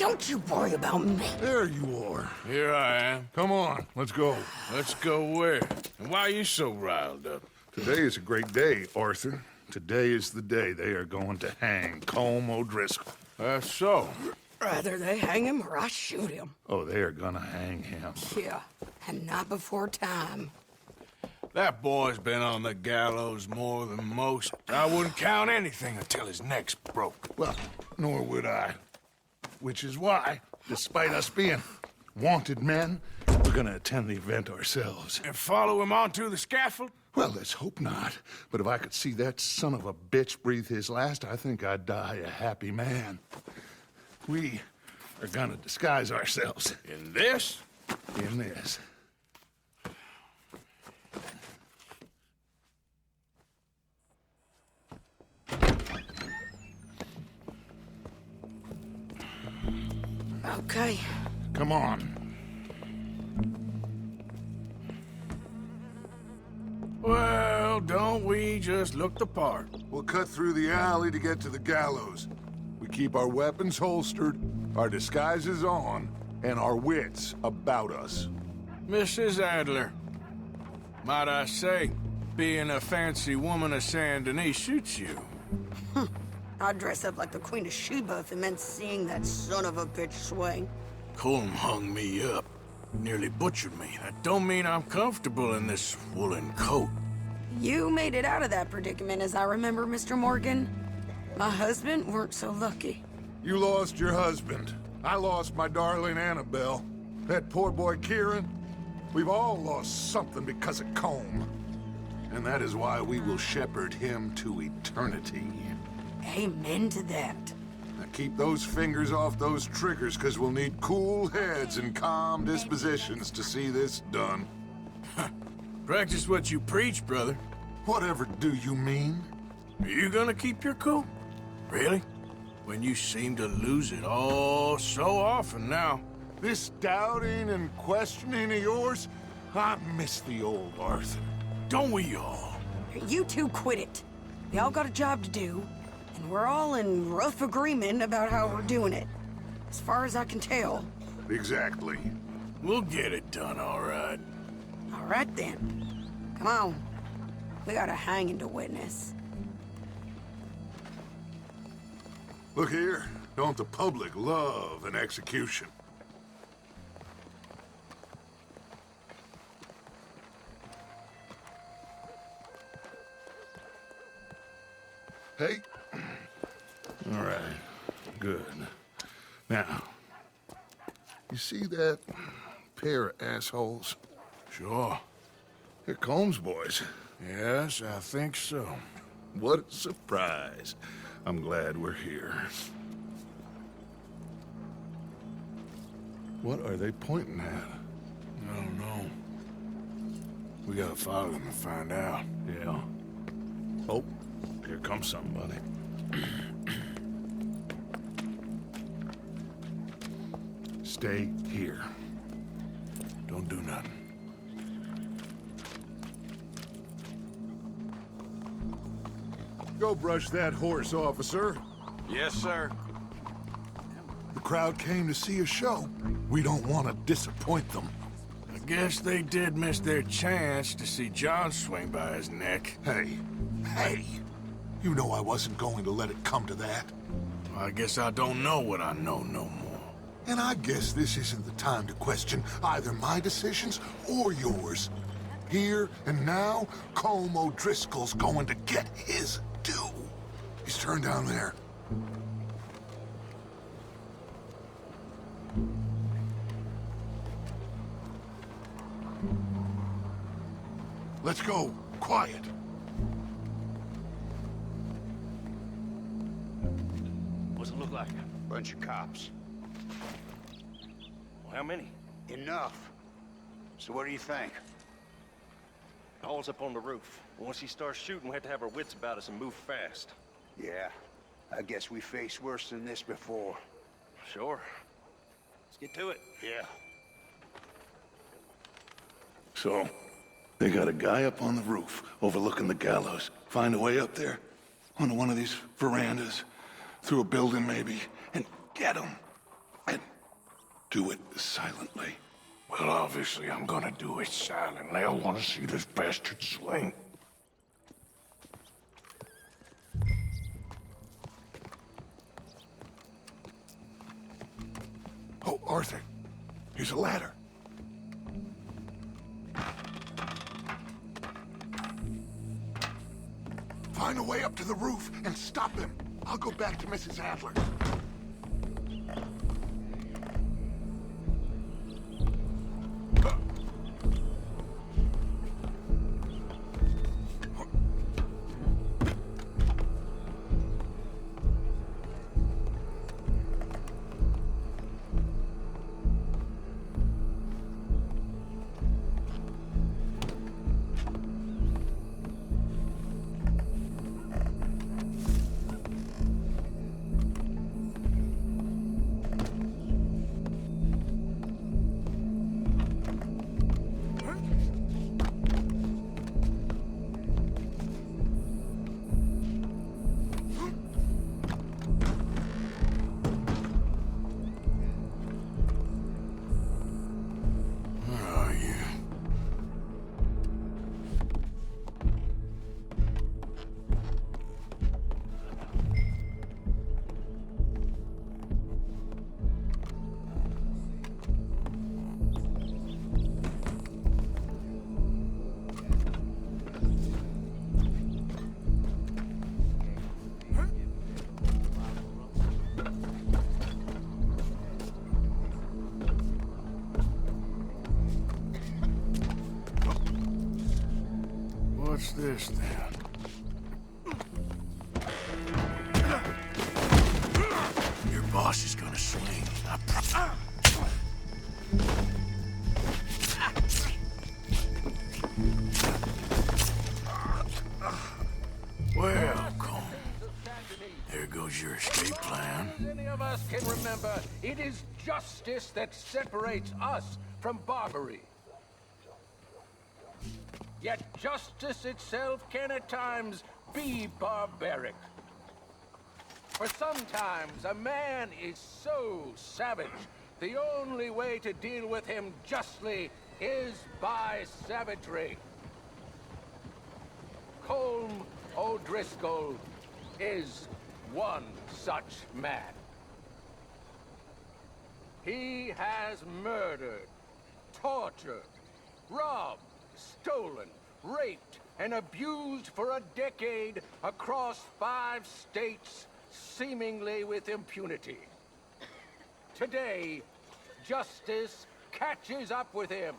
Don't you worry about me. There you are. Here I am. Come on, let's go. Let's go where? And why are you so riled up? Today is a great day, Arthur. Today is the day they are going to hang Colm O'Driscoll. That's so. Rather they hang him or I shoot him. Oh, they are gonna hang him. Yeah, and not before time. That boy's been on the gallows more than most. I wouldn't count anything until his neck's broke. Well, nor would I. Which is why, despite us being wanted men, we're gonna attend the event ourselves. And follow him onto the scaffold? Well, let's hope not. But if I could see that son of a bitch breathe his last, I think I'd die a happy man. We are gonna disguise ourselves In this? in this. Okay. Come on. Well, don't we just look the part? We'll cut through the alley to get to the gallows. We keep our weapons holstered, our disguises on, and our wits about us. Mrs. Adler, might I say, being a fancy woman of Saint Denis suits you. I'd dress up like the Queen of Sheba if it meant seeing that son of a bitch swing. Colm hung me up, nearly butchered me. That don't mean I'm comfortable in this woolen coat. You made it out of that predicament, as I remember, Mr. Morgan. My husband weren't so lucky. You lost your husband. I lost my darling Annabelle. That poor boy Kieran. We've all lost something because of Colm. And that is why we will shepherd him to eternity. Amen to that. Now keep those fingers off those triggers, because we'll need cool heads and calm dispositions to see this done. Practice what you preach, brother. Whatever do you mean? Are you gonna keep your cool? Really? When you seem to lose it all so often now. This doubting and questioning of yours, I miss the old Arthur. Don't we all? You two quit it. We all got a job to do, and we're all in rough agreement about how we're doing it. As far as I can tell. Exactly. We'll get it done, all right. All right, then. Come on. We got a hanging to witness. Look here, don't the public love an execution? Hey. All right. Good. Now, you see that pair of assholes? Sure. They're Colm's boys. Yes, I think so. What a surprise. I'm glad we're here. What are they pointing at? I don't know. We gotta follow them and find out. Yeah. Oh, here comes somebody. Stay here. Don't do nothing. Go brush that horse, officer. Yes, sir. The crowd came to see a show. We don't want to disappoint them. I guess they did miss their chance to see John swing by his neck. Hey, you know I wasn't going to let it come to that. I guess I don't know what I know no more. And I guess this isn't the time to question either my decisions or yours. Here and now, Colm O'Driscoll's going to get his due. He's turned down there. Let's go. Quiet. What's it look like? Bunch of cops. Well, how many? Enough. So what do you think? Paul's up on the roof. Once he starts shooting, we have to have our wits about us and move fast. Yeah, I guess we faced worse than this before. Sure. Let's get to it. Yeah. So, they got a guy up on the roof overlooking the gallows. Find a way up there, onto one of these verandas, through a building maybe, and get him. And Do it silently. Well, obviously I'm gonna do it silently. I want to see this bastard swing. Oh, Arthur, here's a ladder. Find a way up to the roof and stop him. I'll go back to Mrs. Adler. What's this, then? Your boss is gonna swing. Well, Colm, there goes your escape plan. As any of us can remember, it is justice that separates us from Barbary. Yet justice itself can at times be barbaric. For sometimes a man is so savage, the only way to deal with him justly is by savagery. Colm O'Driscoll is one such man. He has murdered, tortured, robbed, stolen, raped, and abused for a decade across 5 states, seemingly with impunity. Today, justice catches up with him.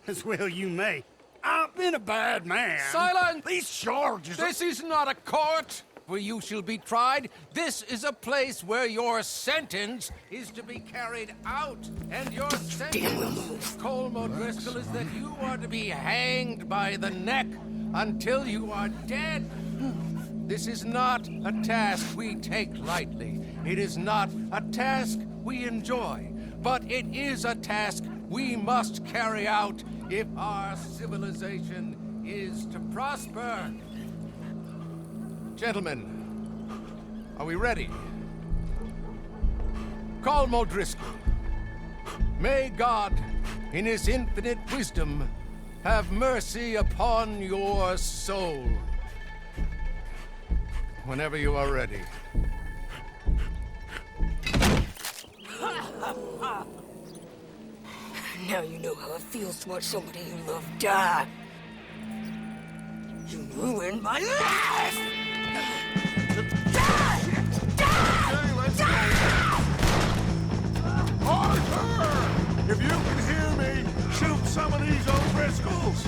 As well you may. I've been a bad man. Silence! These charges... This is not a court where you shall be tried. This is a place where your sentence is to be carried out. And your sentence, Colm O'Driscoll, is that you are to be hanged by the neck until you are dead. This is not a task we take lightly. It is not a task we enjoy. But it is a task we must carry out if our civilization is to prosper. Gentlemen, are we ready? Colm O'Driscoll, may God, in his infinite wisdom, have mercy upon your soul. Whenever you are ready. Now you know how it feels to watch somebody you love die. You ruined my life! Arthur! If you can hear me, shoot some of these O'Driscolls!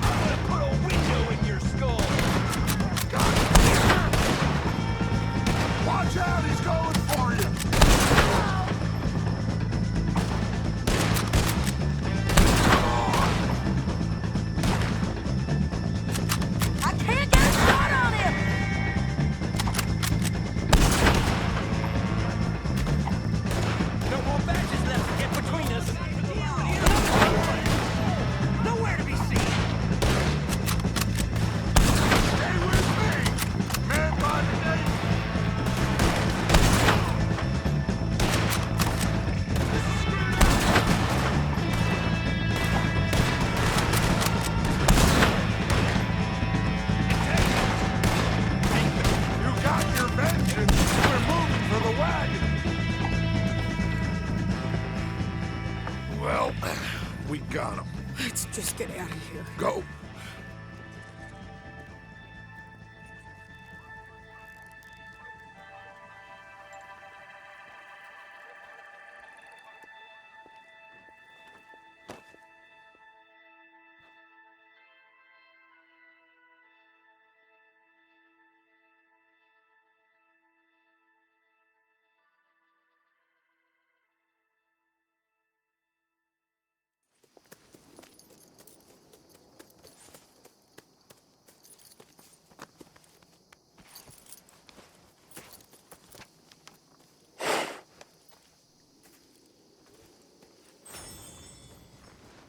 I'm gonna put a window in your skull! Watch out, he's going for you! just get out of here. Go.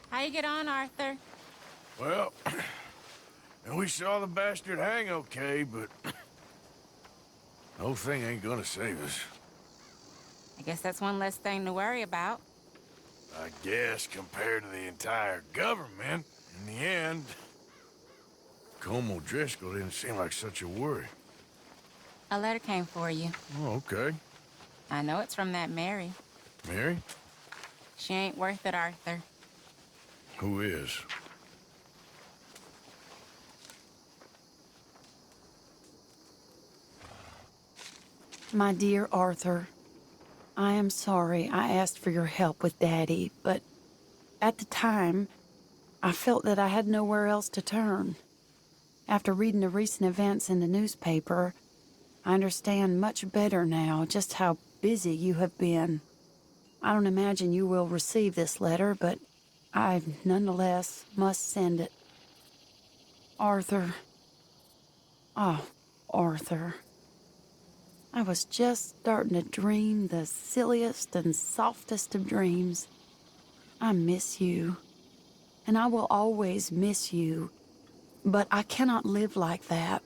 How you get on, Arthur? Well, and we saw the bastard hang okay, but the whole thing ain't gonna save us. I guess that's one less thing to worry about. I guess compared to the entire government, in the end, Colm O'Driscoll didn't seem like such a worry. A letter came for you. Oh, okay. I know it's from that Mary. Mary? She ain't worth it, Arthur. Who is? My dear Arthur, I am sorry I asked for your help with Daddy, but at the time, I felt that I had nowhere else to turn. After reading the recent events in the newspaper, I understand much better now just how busy you have been. I don't imagine you will receive this letter, but I nonetheless must send it. Arthur. Oh, Arthur. I was just starting to dream the silliest and softest of dreams. I miss you, and I will always miss you, but I cannot live like that,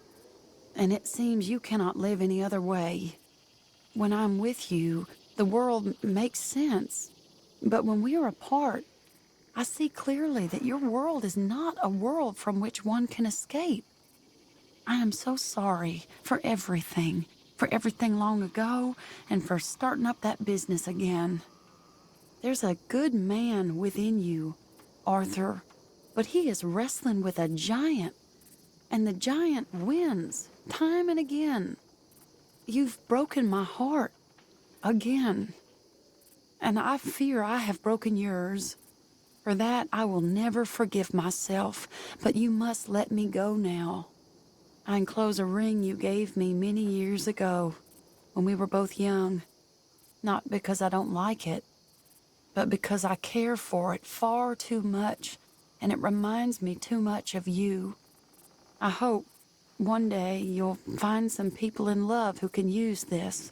and it seems you cannot live any other way. When I'm with you, the world makes sense, but when we are apart, I see clearly that your world is not a world from which one can escape. I am so sorry for everything long ago, and for starting up that business again. There's a good man within you, Arthur, but he is wrestling with a giant, and the giant wins time and again. You've broken my heart again, and I fear I have broken yours. For that, I will never forgive myself, but you must let me go now. I enclose a ring you gave me many years ago, when we were both young, not because I don't like it, but because I care for it far too much, and it reminds me too much of you. I hope one day you'll find some people in love who can use this,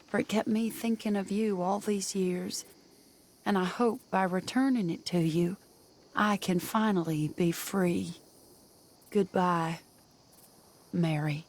for it kept me thinking of you all these years. And I hope by returning it to you, I can finally be free. Goodbye, Mary.